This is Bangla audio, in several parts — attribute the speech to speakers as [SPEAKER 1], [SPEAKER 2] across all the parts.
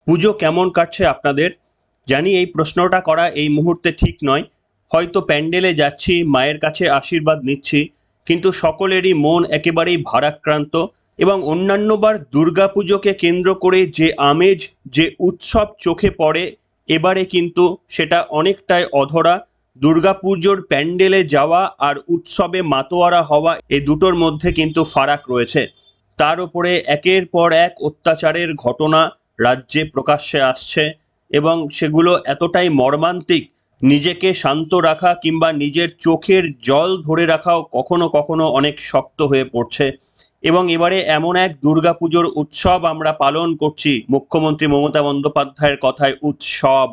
[SPEAKER 1] পুজো কেমন কাটছে আপনাদের? জানি এই প্রশ্নটা করা এই মুহূর্তে ঠিক নয়। হয়তো প্যান্ডেলে যাচ্ছি, মায়ের কাছে আশীর্বাদ নিচ্ছি, কিন্তু সকলেরই মন একেবারেই ভারাক্রান্ত এবং অন্যান্যবার দুর্গাপুজোকে কেন্দ্র করে যে আমেজ, যে উৎসব চোখে পড়ে, এবারে কিন্তু সেটা অনেকটাই অধরা। দুর্গাপুজোর প্যান্ডেলে যাওয়া আর উৎসবে মাতোয়ারা হওয়া এ দুটোর মধ্যে কিন্তু ফারাক রয়েছে। তার উপরে একের পর এক অত্যাচারের ঘটনা রাজ্যে প্রকাশ্যে আসছে এবং সেগুলো এতটাই মর্মান্তিক, নিজেকে শান্ত রাখা কিংবা নিজের চোখের জল ধরে রাখাও কখনো কখনো অনেক শক্ত হয়ে পড়ছে। এবং এবারে এমন এক দুর্গাপুজোর উৎসব আমরা পালন করছি, মুখ্যমন্ত্রী মমতা বন্দ্যোপাধ্যায়ের কথায় উৎসব।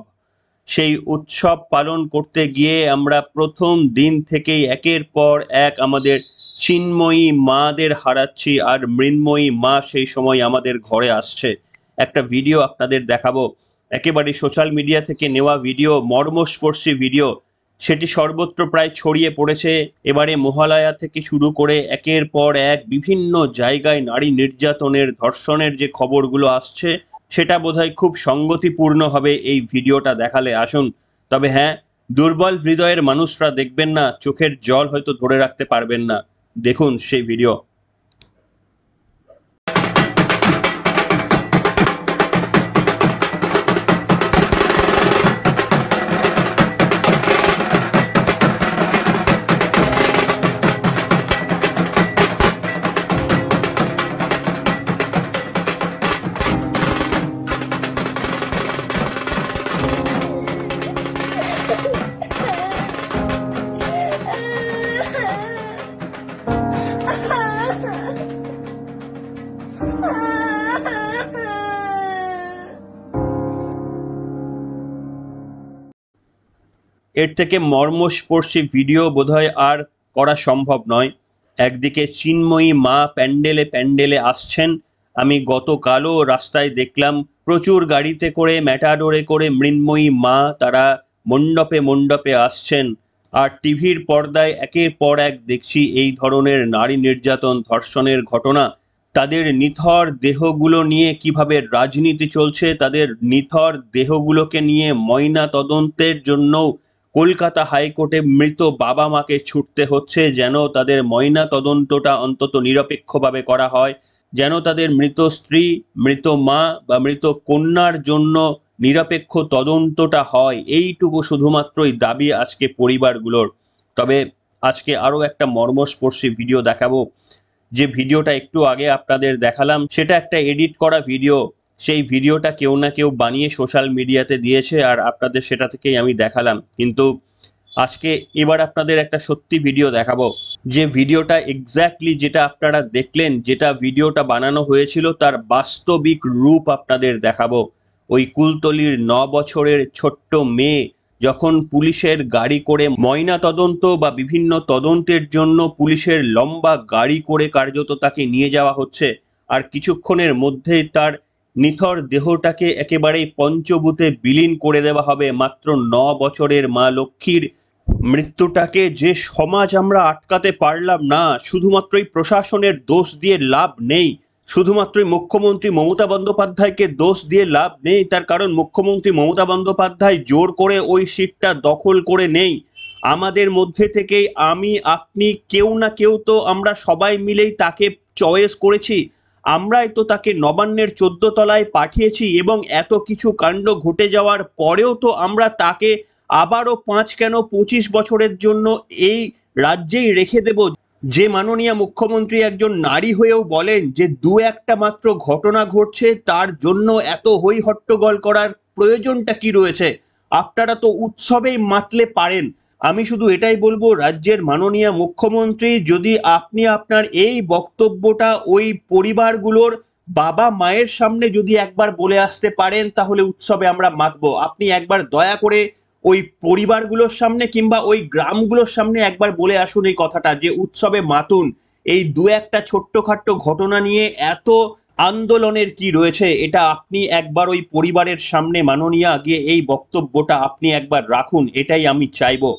[SPEAKER 1] সেই উৎসব পালন করতে গিয়ে আমরা প্রথম দিন থেকেই একের পর এক আমাদের চিন্ময়ী মাদের হারাচ্ছি, আর মৃন্ময়ী মা সেই সময় আমাদের ঘরে আসছে। একটা ভিডিও আপনাদের দেখাবো, একেবারে সোশ্যাল মিডিয়া থেকে নেওয়া ভিডিও, মর্মস্পর্শী ভিডিও। সেটি সর্বত্র প্রায় ছড়িয়ে পড়েছে। এবারে মহালয়া থেকে শুরু করে একের পর এক বিভিন্ন জায়গায় নারী নির্যাতনের, ধর্ষণের যে খবরগুলো আসছে, সেটা বোধহয় খুব সঙ্গতিপূর্ণ হবে এই ভিডিওটা দেখালে। আসুন। তবে হ্যাঁ, দুর্বল হৃদয়ের মানুষরা দেখবেন না, চোখের জল হয়তো ধরে রাখতে পারবেন না। দেখুন সেই ভিডিও। এর থেকে মর্মস্পর্শী ভিডিও বোধহয় আর করা সম্ভব নয়। একদিকে চিন্ময়ী মা প্যান্ডেলে প্যান্ডেলে আসছেন। আমি গতকালও রাস্তায় দেখলাম প্রচুর গাড়িতে করে, ম্যাটাডোরে করে মৃন্ময়ী মা তারা মণ্ডপে মণ্ডপে আসছেন। আর টিভির পর্দায় একের পর এক দেখছি এই ধরনের নারী নির্যাতন, ধর্ষণের ঘটনা। তাদের নিথর দেহগুলো নিয়ে কিভাবে রাজনীতি চলছে, তাদের নিথর দেহগুলোকে নিয়ে ময়না তদন্তের জন্য কলকাতা হাইকোর্টে মৃত বাবা মাকে ছুটতে হচ্ছে, যেন তাদের ময়না তদন্তটা অন্তত নিরপেক্ষভাবে করা হয়, যেন তাদের মৃত স্ত্রী, মৃত মা বা মৃত কন্যার জন্য নিরপেক্ষ তদন্তটা হয়। এইটুকু শুধুমাত্রই দাবি আজকে পরিবারগুলোর। তবে আজকে আরও একটা মর্মস্পর্শী ভিডিও দেখাবো। যে ভিডিওটা একটু আগে আপনাদের দেখালাম, সেটা একটা এডিট করা ভিডিও। সেই ভিডিওটা কেউ না কেউ বানিয়ে সোশ্যাল মিডিয়াতে দিয়েছে, আর আপনাদের সেটা থেকেই আমি দেখালাম। কিন্তু আজকে এবার আপনাদের একটা সত্যি ভিডিও দেখাবো। যে ভিডিওটা এক্স্যাক্টলি যেটা আপনারা দেখলেন, যেটা ভিডিওটা বানানো হয়েছিল, তার বাস্তবিক রূপ আপনাদের দেখাবো। ওই কুলতলির 9 বছরের ছোট্ট মেয়ে যখন পুলিশের গাড়ি করে ময়না তদন্ত বা বিভিন্ন তদন্তের জন্য পুলিশের লম্বা গাড়ি করে কার্যত তাকে নিয়ে যাওয়া হচ্ছে, আর কিছুক্ষণের মধ্যেই তার নিথর দেহটাকে একেবারেই পঞ্চভূতে বিলীন করে দেওয়া হবে। মাত্র 9 বছরের মা লক্ষ্মীর মৃত্যুটাকে যে সমাজ আমরা আটকাতে পারলাম না, শুধুমাত্রই প্রশাসনের দোষ দিয়ে লাভ নেই, শুধুমাত্রই মুখ্যমন্ত্রী মমতা বন্দ্যোপাধ্যায়কে দোষ দিয়ে লাভ নেই। তার কারণ মুখ্যমন্ত্রী মমতা বন্দ্যোপাধ্যায় জোর করে ওই সিটটা দখল করে নেই। আমাদের মধ্যে থেকেই আমি, আপনি, কেউ না কেউ তো আমরা সবাই মিলেই তাকে চয়েস করেছি। আমরাই তো তাকে নবান্নের 14 তলায় পাঠিয়েছি, এবং এত কিছু কাণ্ড ঘটে যাওয়ার পরেও তো আমরা তাকে আবারও 5 কেন 25 বছরের জন্য এই রাজ্যেই রেখে দেব। যে মাননীয় মুখ্যমন্ত্রী একজন নারী হয়েও বলেন যে দু একটা মাত্র ঘটনা ঘটছে, তার জন্য এত হই হট্টগোল করার প্রয়োজনটা কি রয়েছে? আপনারা তো উৎসবেই মাতলে পারেন। আমি শুধু এটাই বলবো, রাজ্যের মাননীয় মুখ্যমন্ত্রী, যদি আপনি আপনার এই বক্তব্যটা ওই পরিবারগুলোর বাবা মায়ের সামনে যদি একবার বলে আসতে পারেন, তাহলে উৎসবে আমরা মাতবো। আপনি একবার দয়া করে ওই পরিবারগুলোর সামনে কিংবা ওই গ্রামগুলোর সামনে একবার বলে আসুন এই কথাটা, যে উৎসবে মাতুন। এই দু একটা ছোট্টখাট্ট ঘটনা নিয়ে এত আন্দোলনের কি রয়েছে, এটা আপনি একবার ওই পরিবারের সামনে মাননীয়া গিয়ে এই বক্তব্যটা আপনি একবার রাখুন, এটাই আমি চাইবো।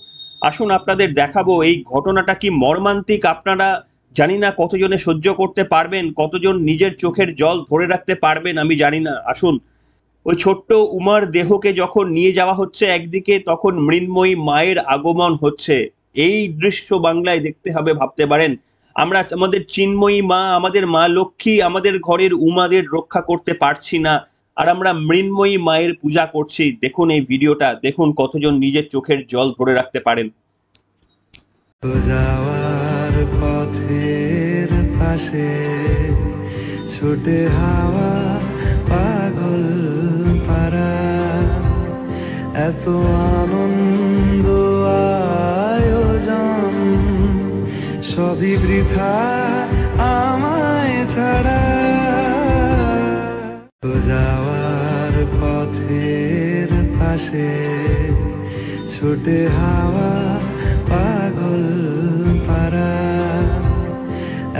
[SPEAKER 1] আসুন আপনাদের দেখাবো এই ঘটনাটা কি মর্মান্তিক। আপনারা জানি না কতজনে সহ্য করতে পারবেন, কতজন নিজের চোখের জল ধরে রাখতে পারবেন, আমি জানি না। আসুন। ওই ছোট্ট উমার দেহকে যখন নিয়ে যাওয়া হচ্ছে একদিকে, তখন মৃন্ময়ী মায়ের আগমন হচ্ছে। এই দৃশ্য বাংলায় দেখতে হবে, ভাবতে পারেন। আমরা আমাদের চিন্ময়ী মা, আমাদের মা লক্ষ্মী, আমাদের ঘরের উমাদের রক্ষা করতে পারছি না, আর আমরা মৃন্ময়ী মায়ের পূজা করছি। দেখুন এই ভিডিওটা, দেখুন কতজন নিজের চোখের জল ধরে রাখতে পারেন।
[SPEAKER 2] যাওয়ার পথের পাশে ছোটে হাওয়া পাগল পারা, এত আনন্দ আয়োজন সবই বৃথা আমায় ছাড়া। যাওয়ার পথের পাশে ছোটে হাওয়া পাগল পারা,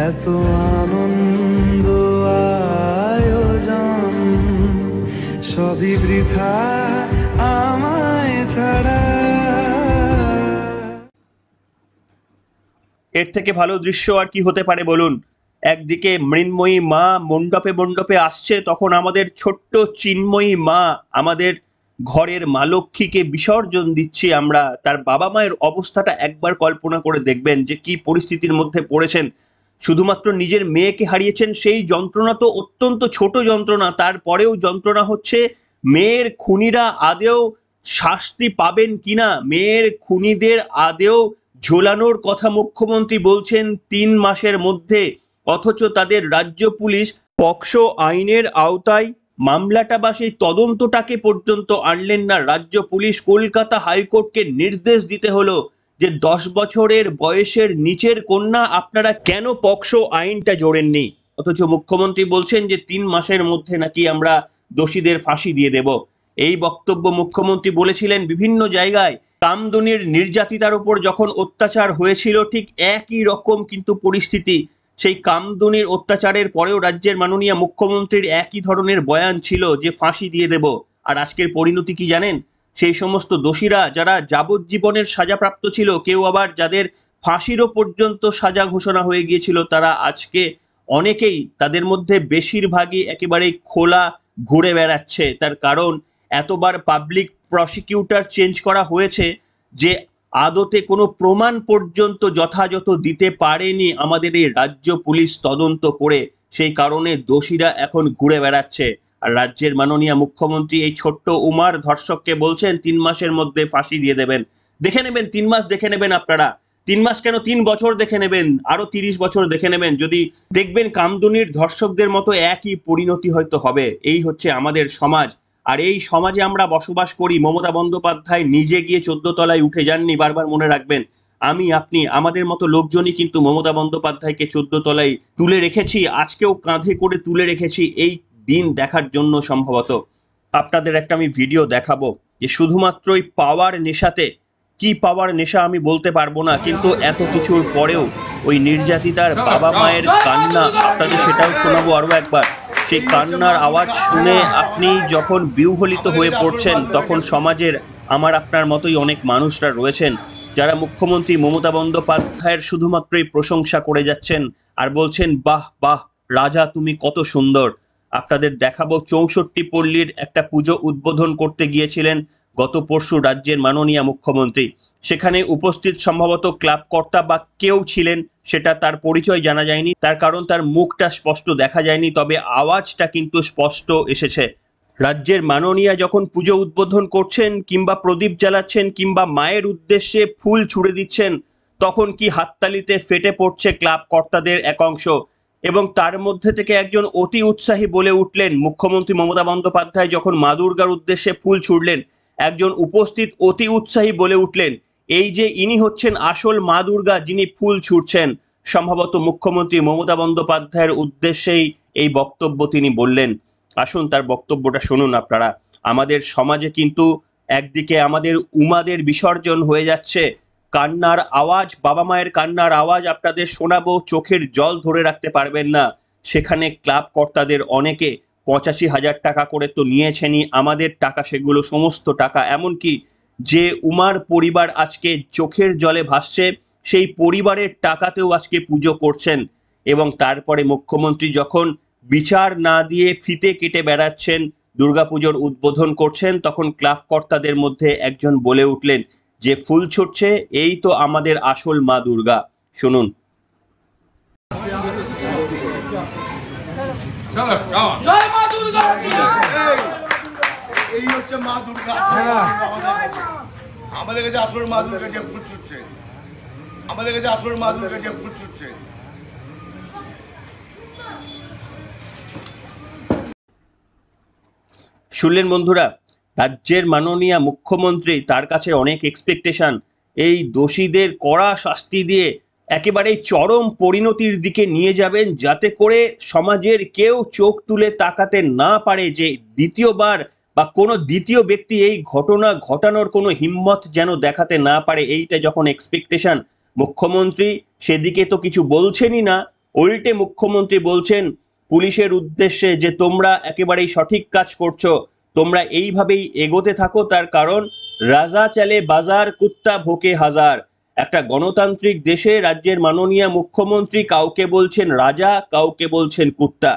[SPEAKER 2] এত আনন্দ আয়োজন সবই বৃথা আমায় ছাড়া।
[SPEAKER 1] এর থেকে ভালো দৃশ্য আর কি হতে পারে বলুন? একদিকে মৃন্ময়ী মা মণ্ডপে মণ্ডপে আসছে, তখন আমাদের ছোট্ট চিন্ময়ী মা আমাদের ঘরের মা লক্ষ্মীকে বিসর্জন দিচ্ছি আমরা। তার বাবা মায়ের অবস্থাটা একবার কল্পনা করে দেখবেন যে কি পরিস্থিতির মধ্যে পড়েছেন। শুধুমাত্র নিজের মেয়েকে হারিয়েছেন, সেই যন্ত্রণা তো অত্যন্ত ছোট যন্ত্রণা, তারপরেও যন্ত্রণা হচ্ছে মেয়ের খুনিরা আদেও শাস্তি পাবেন কিনা, মেয়ের খুনিদের আদেও ঝোলানোর কথা মুখ্যমন্ত্রী বলছেন ৩ মাসের মধ্যে, অথচ তাদের রাজ্য পুলিশ পকসো আইনের আওতায় মামলাটা বা সেই তদন্তটাকে পর্যন্ত আনলেন না। রাজ্য পুলিশ কলকাতা হাইকোর্টকে নির্দেশ দিতে হলো যে ১০ বছরের বয়সের নিচের কন্যা আপনারা কেন পকসো আইনটা জোড়েননি, অথচ মুখ্যমন্ত্রী বলছেন যে ৩ মাসের মধ্যে নাকি আমরা দোষীদের ফাঁসি দিয়ে দেব। এই বক্তব্য মুখ্যমন্ত্রী বলেছিলেন বিভিন্ন জায়গায়। কামদুনির নির্যাতিতার উপর যখন অত্যাচার হয়েছিল, ঠিক একই রকম কিন্তু পরিস্থিতি। সেই কামদুনির অত্যাচারের পরেও রাজ্যের মাননীয় মুখ্যমন্ত্রীর একই ধরনের বয়ান ছিল যে ফাঁসি দিয়ে দেব। আর আজকের পরিণতি কি জানেন? সেই সমস্ত দোষীরা যারা যাবজ্জীবনের সাজাপ্রাপ্ত ছিল, কেউ আবার যাদের ফাঁসিরও পর্যন্ত সাজা ঘোষণা হয়ে গিয়েছিল, তারা আজকে অনেকেই, তাদের মধ্যে বেশিরভাগই একেবারে খোলা ঘুরে বেড়াচ্ছে। তার কারণ এতবার পাবলিক প্রসিকিউটর চেঞ্জ করা হয়েছে যে আদতে কোনো প্রমাণ পর্যন্ত যথাযথ দিতে পারেনি আমাদের এই রাজ্য পুলিশ তদন্ত করে। সেই কারণে দোষীরা এখন ঘুরে বেড়াচ্ছে। আর রাজ্যের মাননীয় মুখ্যমন্ত্রী এই ছোট্ট উমার ধর্ষককে বলছেন ৩ মাসের মধ্যে ফাঁসি দিয়ে দেবেন। দেখে নেবেন, ৩ মাস দেখে নেবেন আপনারা। ৩ মাস কেন, ৩ বছর দেখে নেবেন, আরো ৩০ বছর দেখে নেবেন, যদি দেখবেন কামদুনির ধর্ষকদের মতো একই পরিণতি হয়তো হবে। এই হচ্ছে আমাদের সমাজ। আর এই সমাজে আমরা বসবাস করি। মমতা বন্দ্যোপাধ্যায় নিজে গিয়ে ১৪ তলায় উঠে যাননি, বারবার মনে রাখবেন। আমি, আপনি, আমাদের মতো লোকজনই কিন্তু মমতা বন্দ্যোপাধ্যায়কে ১৪ তলায় তুলে রেখেছি, আজকেও কাঁধে করে তুলে রেখেছি এই দিন দেখার জন্য। সম্ভবত আপনাদের একটা আমি ভিডিও দেখাবো যে শুধুমাত্রই পাওয়ার নেশাতে, কি পাওয়ার নেশা আমি বলতে পারবো না, কিন্তু এত কিছুর পরেও ওই নির্যাতিতার বাবা মায়ের কান্না, আপনাদের সেটাও শোনাবো আরো একবার। সেই কান্নার আওয়াজ শুনে আপনি যখন বিহ্বলিত হয়ে পড়ছেন, তখন সমাজের আমার আপনার মতোই অনেক মানুষরা রয়েছেন যারা মুখ্যমন্ত্রী মমতা বন্দ্যোপাধ্যায়ের শুধুমাত্রই প্রশংসা করে যাচ্ছেন আর বলছেন বাহ বাহ রাজা তুমি কত সুন্দর। আপনাদের দেখাবো ৬৪ পল্লীর একটা পুজো উদ্বোধন করতে গিয়েছিলেন গত পরশু রাজ্যের মাননীয় মুখ্যমন্ত্রী। সেখানে উপস্থিত সম্ভবত ক্লাব কর্তা বা কেউ ছিলেন, সেটা তার পরিচয় জানা যায়নি, তার কারণ তার মুখটা স্পষ্ট দেখা যায়নি, তবে আওয়াজটা কিন্তু স্পষ্ট এসেছে। রাজ্যের মাননীয়া যখন পুজো উদ্বোধন করছেন কিংবা প্রদীপ জ্বালাচ্ছেন কিংবা মায়ের উদ্দেশ্যে ফুল ছুড়ে দিচ্ছেন, তখন কি হাততালিতে ফেটে পড়ছে ক্লাব কর্তাদের এক অংশ। এবং তার মধ্যে থেকে একজন অতি উৎসাহী বলে উঠলেন, মুখ্যমন্ত্রী মমতা বন্দ্যোপাধ্যায় যখন মা দুর্গার উদ্দেশ্যে ফুল ছুড়লেন, একজন উপস্থিত অতি উৎসাহী বলে উঠলেন, এই যে ইনি হচ্ছেন আসল মা দুর্গা যিনি ফুল ছুড়ছেন। সম্ভবত মুখ্যমন্ত্রী মমতা বন্দ্যোপাধ্যায়ের উদ্দেশ্যেই এই বক্তব্য তিনি বললেন। আসুন তার বক্তব্যটা শুনুন আপনারা। আমাদের সমাজে কিন্তু একদিকে আমাদের উমাদের বিসর্জন হয়ে যাচ্ছে, কান্নার আওয়াজ, বাবা মায়ের কান্নার আওয়াজ আপনাদের শোনাবো, চোখের জল ধরে রাখতে পারবেন না। সেখানে ক্লাব কর্তাদের অনেকে ৮৫,০০০ টাকা করে তো নিয়েছেনই, আমাদের টাকা, সেগুলো সমস্ত টাকা, এমনকি যে উমার পরিবার আজকে চোখের জলে ভাসছে, সেই পরিবারের টাকাতেও আজকে পুজো করছেন। এবং তারপরে মুখ্যমন্ত্রী যখন বিচার না দিয়ে ফিতে কেটে বেড়াচ্ছেন, দুর্গাপুজোর উদ্বোধন করছেন, তখন ক্লাব কর্তাদের মধ্যে একজন বলে উঠলেন যে ফুল ছুটছে, এই তো আমাদের আসল মা দুর্গা। শুনুন।
[SPEAKER 3] জয় মা দুর্গা।
[SPEAKER 4] এই হচ্ছে মা দুর্গা। আমাদের কাছে আসল মা দুর্গা যে ফুল ছুটছে, আমাদের কাছে আসল মা দুর্গা যে ফুল ছুটছে।
[SPEAKER 1] শুনলেন বন্ধুরা, রাজ্যের মাননীয় মুখ্যমন্ত্রী, তার কাছে অনেক এক্সপেকটেশন, এই দোষীদের কড়া শাস্তি দিয়ে একেবারে চরম পরিণতির দিকে নিয়ে যাবেন, যাতে করে সমাজের কেউ চোখ তুলে তাকাতে না পারে, যে দ্বিতীয়বার বা কোনো দ্বিতীয় ব্যক্তি এই ঘটনা ঘটানোর কোনো হিম্মত যেন দেখাতে না পারে। এইটা যখন এক্সপেকটেশন, মুখ্যমন্ত্রী সেদিকে তো কিছু বলছেনই না, উল্টে মুখ্যমন্ত্রী বলছেন পুলিশের উদ্দেশ্যে যে তোমরা একেবারেই সঠিক কাজ করছো, তোমরা এইভাবেই এগোতে থাকো, তার কারণ রাজা চলে বাজার, কুত্তা ভোকে হাজার। একটা গণতান্ত্রিক দেশে রাজ্যের মাননীয় মুখ্যমন্ত্রী কাউকে বলছেন রাজা, কাউকে বলছেন কুত্তা।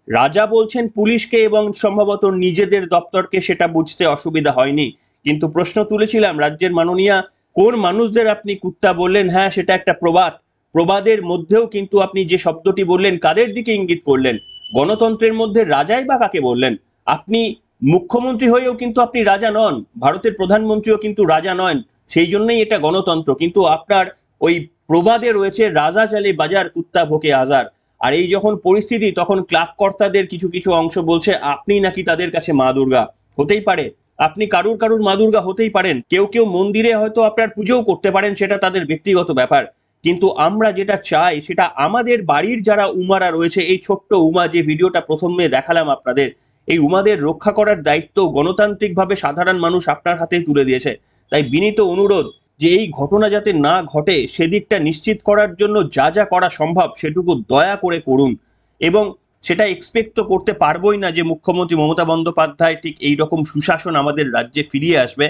[SPEAKER 1] রাজা বলছেন পুলিশকে এবং সম্ভবত নিজেদের দপ্তরকে, সেটা বুঝতে অসুবিধা হয়নি, কিন্তু প্রশ্ন তুলেছিলাম রাজ্যের মাননীয় কোন মানুষদের আপনি কুত্তা বললেন। হ্যাঁ, সেটা একটা প্রবাদ, প্রবাদের মধ্যেও কিন্তু আপনি যে শব্দটি বললেন কাদের দিকে ইঙ্গিত করলেন? গণতন্ত্রের মধ্যে রাজাই বা কাকে বললেন? আপনি মুখ্যমন্ত্রী হয়েও কিন্তু আপনি রাজা নন, ভারতের প্রধানমন্ত্রীও কিন্তু রাজা নন, সেই জন্যই এটা গণতন্ত্র। কিন্তু আপনার ওই প্রবাদে রয়েছে রাজা চলে বাজার, কুত্তা ভোকে হাজার। আর এই যখন পরিস্থিতি, তখন ক্লাব কর্তাদের কিছু কিছু অংশ বলছে আপনি নাকি তাদের কাছে মা দুর্গা। হতেই পারে, আপনি কারুর মা দুর্গা হতেই পারেন, কেউ কেউ মন্দিরে হয়তো আপনার পুজোও করতে পারেন, সেটা তাদের ব্যক্তিগত ব্যাপার। কিন্তু আমরা যেটা চাই, সেটা আমাদের বাড়ির যারা উমারা রয়েছে, এই ছোট্ট উমা যে ভিডিওটা প্রথমে দেখালাম আপনাদের, এই উমাদের রক্ষা করার দায়িত্ব গণতান্ত্রিকভাবে সাধারণ মানুষ আপনার হাতে তুলে দিয়েছে। তাই বিনীত অনুরোধ যে এই ঘটনা যাতে না ঘটে, সেদিকটা নিশ্চিত করার জন্য যা যা করা সম্ভব সেটুকু দয়া করে করুন। এবং সেটা এক্সপেক্ট তো করতে পারবোই না যে মুখ্যমন্ত্রী মমতা বন্দ্যোপাধ্যায় ঠিক এইরকম সুশাসন আমাদের রাজ্যে ফিরিয়ে আসবে।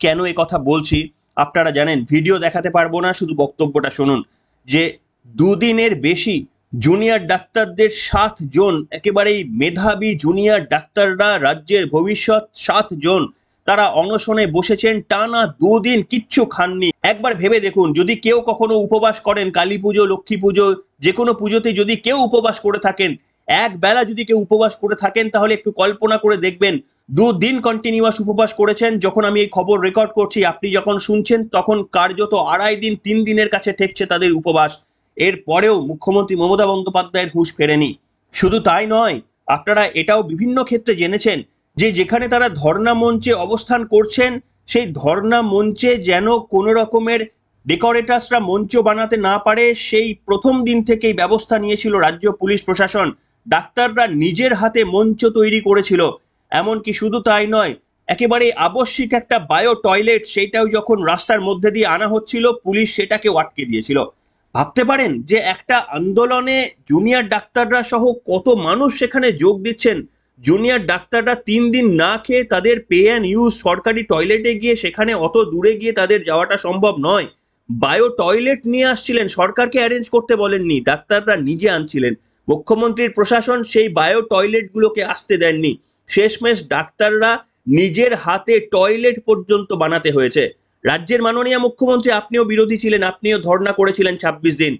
[SPEAKER 1] কেন এ কথা বলছি আপনারা জানেন, ভিডিও দেখাতে পারবো না, শুধু বক্তব্যটা শুনুন। যে দুদিনের বেশি জুনিয়র ডাক্তারদের 7 জন, একেবারেই মেধাবী জুনিয়র ডাক্তাররা, রাজ্যের ভবিষ্যৎ 7 জন, তারা অনশনে বসেছেন টানা 2 দিন, কিচ্ছু খাননি। একবার ভেবে দেখুন, যদি কেউ কখনো উপবাস করেন, কালী পুজো, লক্ষ্মী পুজো, যে কোনো পুজোতে যদি কেউ উপবাস করে থাকেন, এক বেলা যদি কেউ উপবাস করে থাকেন, তাহলে একটু কল্পনা করে দেখবেন 2 দিন কন্টিনিউয়াস উপবাস করেছেন। যখন আমি এই খবর রেকর্ড করছি, আপনি যখন শুনছেন, তখন কার্যত 2.5 দিন 3 দিনের কাছে ঠেকছে তাদের উপবাস। এর পরেও মুখ্যমন্ত্রী মমতা বন্দ্যোপাধ্যায়ের হুঁশ ফেরেনি। শুধু তাই নয়, আপনারা এটাও বিভিন্ন ক্ষেত্রে জেনেছেন যে যেখানে তারা ধর্ণা মঞ্চে অবস্থান করছেন, সেই ধর্ণা মঞ্চে যেন কোনো রকমের ডেকোরেটার্সরা মঞ্চ বানাতে না পারে, সেই প্রথম দিন থেকেই ব্যবস্থা নিয়েছিল রাজ্য পুলিশ প্রশাসন। ডাক্তাররা নিজের হাতে মঞ্চ তৈরি করেছিল। এমনকি শুধু তাই নয়, একেবারে আবশ্যিক একটা বায়ো টয়লেট, সেইটাও যখন রাস্তার মধ্যে দিয়ে আনা হচ্ছিল, পুলিশ সেটাকেও আটকে দিয়েছিল। ভাবতে পারেন যে একটা আন্দোলনে জুনিয়র ডাক্তাররা সহ কত মানুষ সেখানে যোগ দিচ্ছেন। জুনিয়র ডাক্তাররা 3 দিন না খেয়ে তাদের পে অ্যান্ড ইউজ সরকারি টয়লেটে গিয়ে, সেখানে অত দূরে গিয়ে তাদের যাওয়াটা সম্ভব নয়, বায়ো টয়লেট নিয়ে আসছিলেন, সরকারকে অ্যারেঞ্জ করতে বলেননি, ডাক্তাররা নিজে আনছিলেন। মুখ্যমন্ত্রীর প্রশাসন সেই বায়ো টয়লেটগুলোকে আসতে দেননি, শেষমেশ ডাক্তাররা নিজের হাতে টয়লেট পর্যন্ত বানাতে হয়েছে। রাজ্যের মাননীয় মুখ্যমন্ত্রী, আপনিও বিরোধী ছিলেন, আপনিও ধর্ণা করেছিলেন 26 দিন।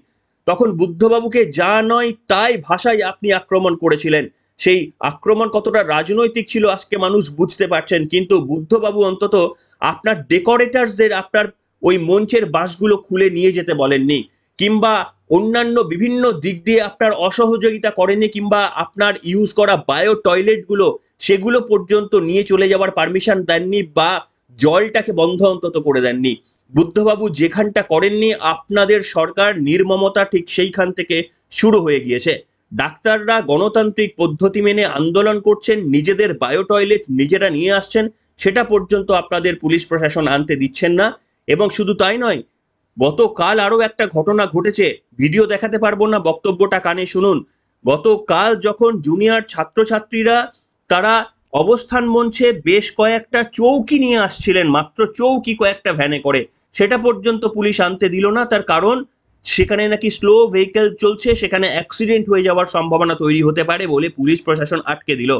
[SPEAKER 1] তখন বুদ্ধবাবুকে যা নয় তাই ভাষায় আপনি আক্রমণ করেছিলেন। সেই আক্রমণ কতটা রাজনৈতিক ছিল আজকে মানুষ বুঝতে পারছেন। কিন্তু বুদ্ধবাবু অন্তত আপনার ডেকোরেটার্সদের আপনার ওই মঞ্চের বাঁশগুলো খুলে নিয়ে যেতে বলেননি, কিংবা অন্যান্য বিভিন্ন দিক দিয়ে আপনার অসহযোগিতা করেননি, কিংবা আপনার ইউজ করা বায়ো টয়লেটগুলো সেগুলো পর্যন্ত নিয়ে চলে যাওয়ার পারমিশন দেননি, বা জলটাকে বন্ধ অন্তত করে দেননি। বুদ্ধবাবু যেখানটা করেননি, আপনাদের সরকার নির্মমতা ঠিক সেইখান থেকে শুরু হয়ে গিয়েছে। ডাক্তাররা গণতান্ত্রিক পদ্ধতি মেনে আন্দোলন করছেন, নিজেদের বায়ো টয়লেট নিজেরা নিয়ে আসছেন, সেটা পর্যন্ত আপনাদের পুলিশ প্রশাসন আনতে দিচ্ছেন না। এবং শুধু তাই নয়, গতকাল আরো একটা ঘটনা ঘটেছে, ভিডিও দেখাতে পারবো না, বক্তব্যটা কানে শুনুন। গতকাল যখন জুনিয়র ছাত্রছাত্রীরা তারা অবস্থান মঞ্চে বেশ কয়েকটা চৌকি নিয়ে আসছিলেন, মাত্র চৌকি কয়েকটা ভ্যানে করে, সেটা পর্যন্ত পুলিশ আনতে দিল না। তার কারণ সেখানে নাকি স্লো ভেহিকেল চলছে, সেখানে অ্যাক্সিডেন্ট হয়ে যাওয়ার সম্ভাবনা তৈরি হতে পারে বলে পুলিশ প্রশাসন আটকে দিল।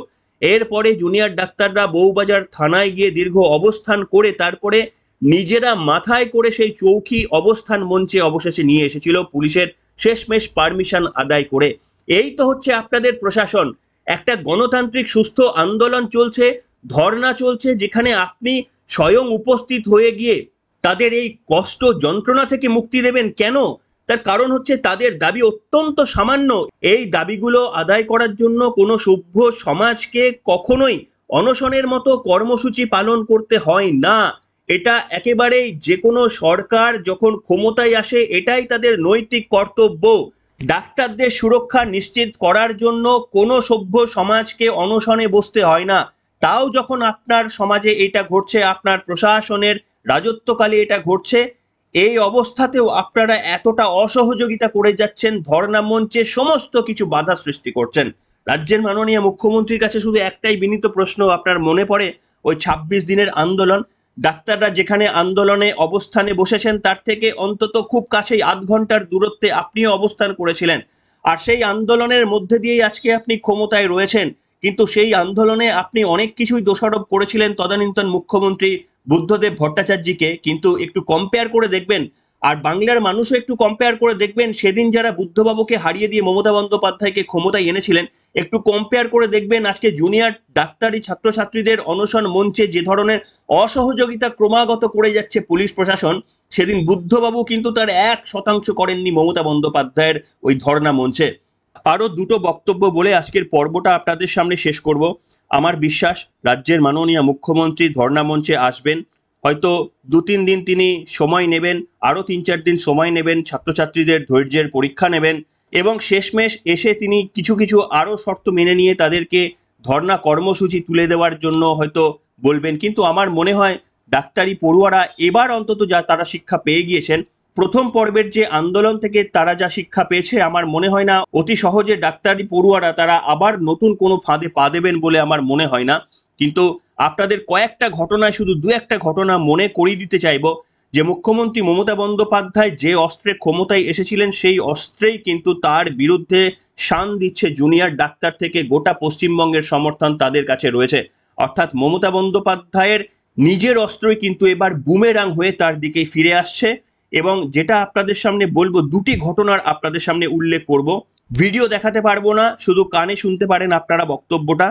[SPEAKER 1] এরপরে জুনিয়র ডাক্তাররা বউবাজার থানায় গিয়ে দীর্ঘ অবস্থান করে তারপরে নিজেরা মাথায় করে সেই চৌকি অবস্থান মঞ্চে অবশেষে নিয়ে এসেছিল পুলিশের শেষমেশ পারমিশন আদায় করে। এই তো হচ্ছে আপনাদের প্রশাসন। একটা গণতান্ত্রিক সুস্থ আন্দোলন চলছে, ধর্ণা চলছে, যেখানে আপনি স্বয়ং উপস্থিত হয়ে গিয়ে তাদের এই কষ্ট যন্ত্রণা থেকে মুক্তি দেবেন কেন? তার কারণ হচ্ছে তাদের দাবি অত্যন্ত সামান্য। এই দাবিগুলো আদায় করার জন্য কোনো সভ্য সমাজকে কখনোই অনশনের মতো কর্মসূচি পালন করতে হয় না। এটা একেবারেই যে কোনো সরকার যখন ক্ষমতায় আসে এটাই তাদের নৈতিক কর্তব্য। ডাক্তারদের সুরক্ষা নিশ্চিত করার জন্য কোনো সভ্য সমাজকে অনশনে বসতে হয় না। তাও যখন আপনার সমাজে এটা ঘটছে, আপনার প্রশাসনের রাজত্বকালে এটা ঘটছে, এই অবস্থাতেও আপনারা এতটা অসহযোগিতা করে যাচ্ছেন, ধর্ণা মঞ্চে সমস্ত কিছু বাধা সৃষ্টি করছেন। রাজ্যের মাননীয় মুখ্যমন্ত্রীর কাছে শুধু একটাই বিনীত প্রশ্ন, আপনার মনে পড়ে ওই ২৬ দিনের আন্দোলন? ডাক্তাররা যেখানে আন্দোলনে অবস্থানে বসেছেন তার থেকে অন্তত খুব কাছেই ৮ ঘন্টার দূরত্বে আপনিও অবস্থান করেছিলেন। আর সেই আন্দোলনের মধ্যে দিয়েই আজকে আপনি ক্ষমতায় রয়েছেন। কিন্তু সেই আন্দোলনে আপনি অনেক কিছুই দোষারোপ করেছিলেন তদানীন্তন মুখ্যমন্ত্রী বুদ্ধদেব ভট্টাচার্যকে, কিন্তু একটু কম্পেয়ার করে দেখবেন, আর বাংলার মানুষও একটু কম্পেয়ার করে দেখবেন, সেদিন যারা বুদ্ধবাবুকে হারিয়ে দিয়ে মমতা বন্দ্যোপাধ্যায়কে ক্ষমতায় এনেছিলেন, একটু কম্পেয়ার করে দেখবেন আজকে জুনিয়র ডাক্তারি ছাত্রছাত্রীদের অনশন মঞ্চে যে ধরনের অসহযোগিতা ক্রমাগত করে যাচ্ছে পুলিশ প্রশাসন, সেদিন বুদ্ধবাবু কিন্তু তার ১% করেননি মমতা বন্দ্যোপাধ্যায়ের ওই ধর্ণা মঞ্চে। আরো দুটো বক্তব্য বলে আজকের পর্বটা আপনাদের সামনে শেষ করব। আমার বিশ্বাস রাজ্যের মাননীয় মুখ্যমন্ত্রী ধর্ণা মঞ্চে আসবেন, হয়তো ২-৩ দিন তিনি সময় নেবেন, আরো ৩-৪ দিন সময় নেবেন, ছাত্রছাত্রীদের ধৈর্যের পরীক্ষা নেবেন এবং শেষমেশ এসে তিনি কিছু কিছু আরো শর্ত মেনে নিয়ে তাদেরকে ধর্ণা কর্মসূচি তুলে দেওয়ার জন্য হয়তো বলবেন। কিন্তু আমার মনে হয় ডাক্তারি পড়ুয়ারা এবার অন্তত যা তারা শিক্ষা পেয়ে গিয়েছেন, প্রথম পর্বের যে আন্দোলন থেকে তারা যা শিক্ষা পেয়েছে, আমার মনে হয় না অতি সহজে ডাক্তারি পড়ুয়ারা তারা আবার নতুন কোনো ফাঁদে পা দেবেন বলে আমার মনে হয় না। কিন্তু আপনাদের কয়েকটা ঘটনায় শুধু ২-১টা ঘটনা মনে করিয়ে দিতে চাইব যে মুখ্যমন্ত্রী মমতা বন্দ্যোপাধ্যায় যে অস্ত্রে ক্ষমতায় এসেছিলেন সেই অস্ত্রেই কিন্তু তার বিরুদ্ধে শান দিচ্ছে জুনিয়র ডাক্তার থেকে গোটা পশ্চিমবঙ্গের সমর্থন তাদের কাছে রয়েছে। অর্থাৎ মমতা বন্দ্যোপাধ্যায়ের নিজের অস্ত্রই কিন্তু এবার বুমেরাং হয়ে তার দিকে ফিরে আসছে। এবং যেটা আপনাদের সামনে বলবো, দুটি ঘটনার আপনাদের সামনে উল্লেখ করব। ভিডিও দেখাতে পারবো না, শুধু কানে শুনতে পারেন আপনারা বক্তব্যটা।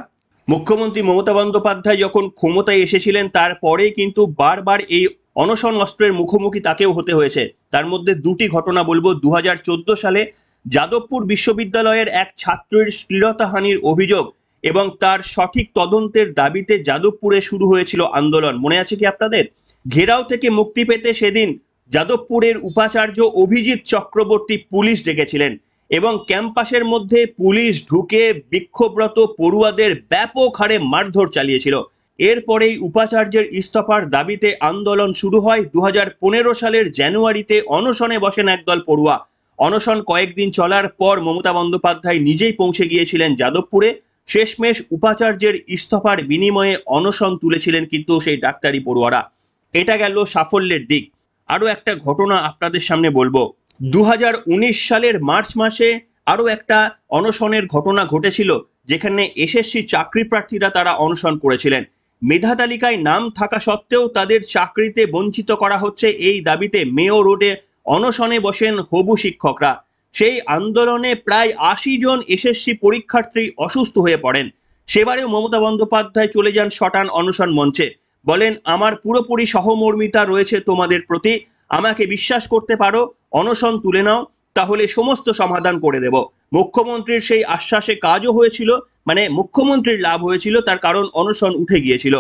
[SPEAKER 1] মুখ্যমন্ত্রী মমতা বন্দ্যোপাধ্যায় যখন ক্ষমতায় এসেছিলেন তারপরেই কিন্তু বারবার এই অনশন অস্ত্রের মুখোমুখি তাকেও হতে হয়েছে। তার মধ্যে দুটি ঘটনা বলবো। ২০১৪ সালে যাদবপুর বিশ্ববিদ্যালয়ের এক ছাত্রের শ্লীলতাহানির অভিযোগ এবং তার সঠিক তদন্তের দাবিতে যাদবপুরে শুরু হয়েছিল আন্দোলন, মনে আছে কি আপনাদের? ঘেরাও থেকে মুক্তি পেতে সেদিন যাদবপুরের উপাচার্য অভিজিৎ চক্রবর্তী পুলিশ ডেকেছিলেন এবং ক্যাম্পাসের মধ্যে পুলিশ ঢুকে বিক্ষোভরত পড়ুয়াদের ব্যাপক হারে মারধর চালিয়েছিল। এরপরেই উপাচার্যের ইস্তফার দাবিতে আন্দোলন শুরু হয়। ২০১৫ সালের জানুয়ারিতে অনশনে বসেন একদল পড়ুয়া। অনশন কয়েকদিন চলার পর মমতা বন্দ্যোপাধ্যায় নিজেই পৌঁছে গিয়েছিলেন যাদবপুরে। শেষমেশ উপাচার্যের ইস্তফার বিনিময়ে অনশন তুলেছিলেন কিন্তু সেই ডাক্তারি পড়ুয়ারা। এটা গেল সাফল্যের দিক। আরো একটা ঘটনা আপনাদের সামনে বলবো। ২০১৯ সালের মার্চ মাসে আরো একটা অনশনের ঘটনা ঘটেছিল, যেখানে এসএসসি চাকরি প্রার্থীরা তারা অনশন করেছিলেন। মেধা তালিকায় নাম থাকা সত্ত্বেও তাদের চাকরিতে বঞ্চিত করা হচ্ছে, এই দাবিতে মেয়ো রোডে অনশনে বসেন হবু শিক্ষকরা। সেই আন্দোলনে প্রায় ৮০ জন এসএসসি পরীক্ষার্থী অসুস্থ হয়ে পড়েন। সেবারেও মমতা বন্দ্যোপাধ্যায় চলে যান শটান অনশন মঞ্চে, বলেন আমার পুরোপুরি সহমর্মিতা রয়েছে তোমাদের প্রতি, আমাকে বিশ্বাস করতে পারো, অনশন তুলে নাও, তাহলে সমস্ত সমাধান করে দেব। মুখ্যমন্ত্রীর সেই আশ্বাসে কাজও হয়েছিল, মানে মুখ্যমন্ত্রীর লাভ হয়েছিল, তার কারণ অনশন উঠে গিয়েছিল।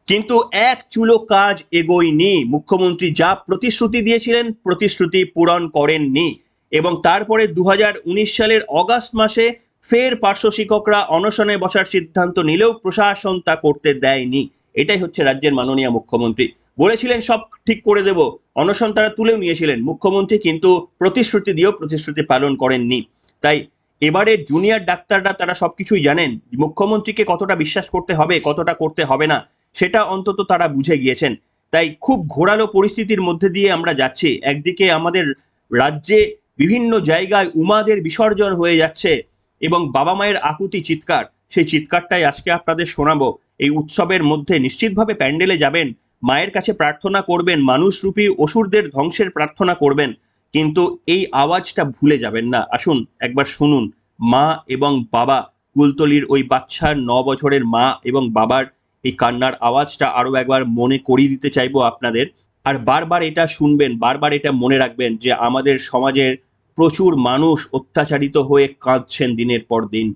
[SPEAKER 1] কিন্তু এক চুলো কাজ এগোয়নি। মুখ্যমন্ত্রী যা প্রতিশ্রুতি দিয়েছিলেন প্রতিশ্রুতি পূরণ করেননি। এবং তারপরে ২০১৯ সালের অগাস্ট মাসে ফের পার্শ্ব শিক্ষকরা অনশনে বসার সিদ্ধান্ত নিলেও প্রশাসন তা করতে দেয়নি। এটাই হচ্ছে রাজ্যের মাননীয় মুখ্যমন্ত্রী। বলেছিলেন সব ঠিক করে দেব, অনশন তারা তুলেও নিয়েছিলেন মুখ্যমন্ত্রী, কিন্তু প্রতিশ্রুতি দিয়েও প্রতিশ্রুতি পালন করেননি। তাই এবারে জুনিয়র ডাক্তাররা তারা সবকিছুই জানেন, মুখ্যমন্ত্রীকে কতটা বিশ্বাস করতে হবে কতটা করতে হবে না সেটা অন্তত তারা বুঝে গিয়েছেন। তাই খুব ঘোরালো পরিস্থিতির মধ্যে দিয়ে আমরা যাচ্ছি। একদিকে আমাদের রাজ্যে বিভিন্ন জায়গায় উমাদের বিসর্জন হয়ে যাচ্ছে এবং বাবা মায়ের আকুতি চিৎকার, সেই চিৎকারটাই আজকে আপনাদের শোনাবো। এই উৎসবের মধ্যে নিশ্চিতভাবে প্যান্ডেলে যাবেন, মায়ের কাছে প্রার্থনা করবেন, মানুষরূপী অসুরদের ধ্বংসের প্রার্থনা করবেন, কিন্তু এই আওয়াজটা ভুলে যাবেন না। আসুন একবার শুনুন মা এবং বাবা, কুলতলির ওই বাচ্চার 9 বছরের মা এবং বাবার এই কান্নার আওয়াজটা আরো একবার মনে করিয়ে দিতে চাইবো আপনাদের। আর বারবার এটা শুনবেন, বারবার এটা মনে রাখবেন যে আমাদের সমাজের প্রচুর মানুষ অত্যাচারিত হয়ে কাঁদছেন দিনের পর দিন।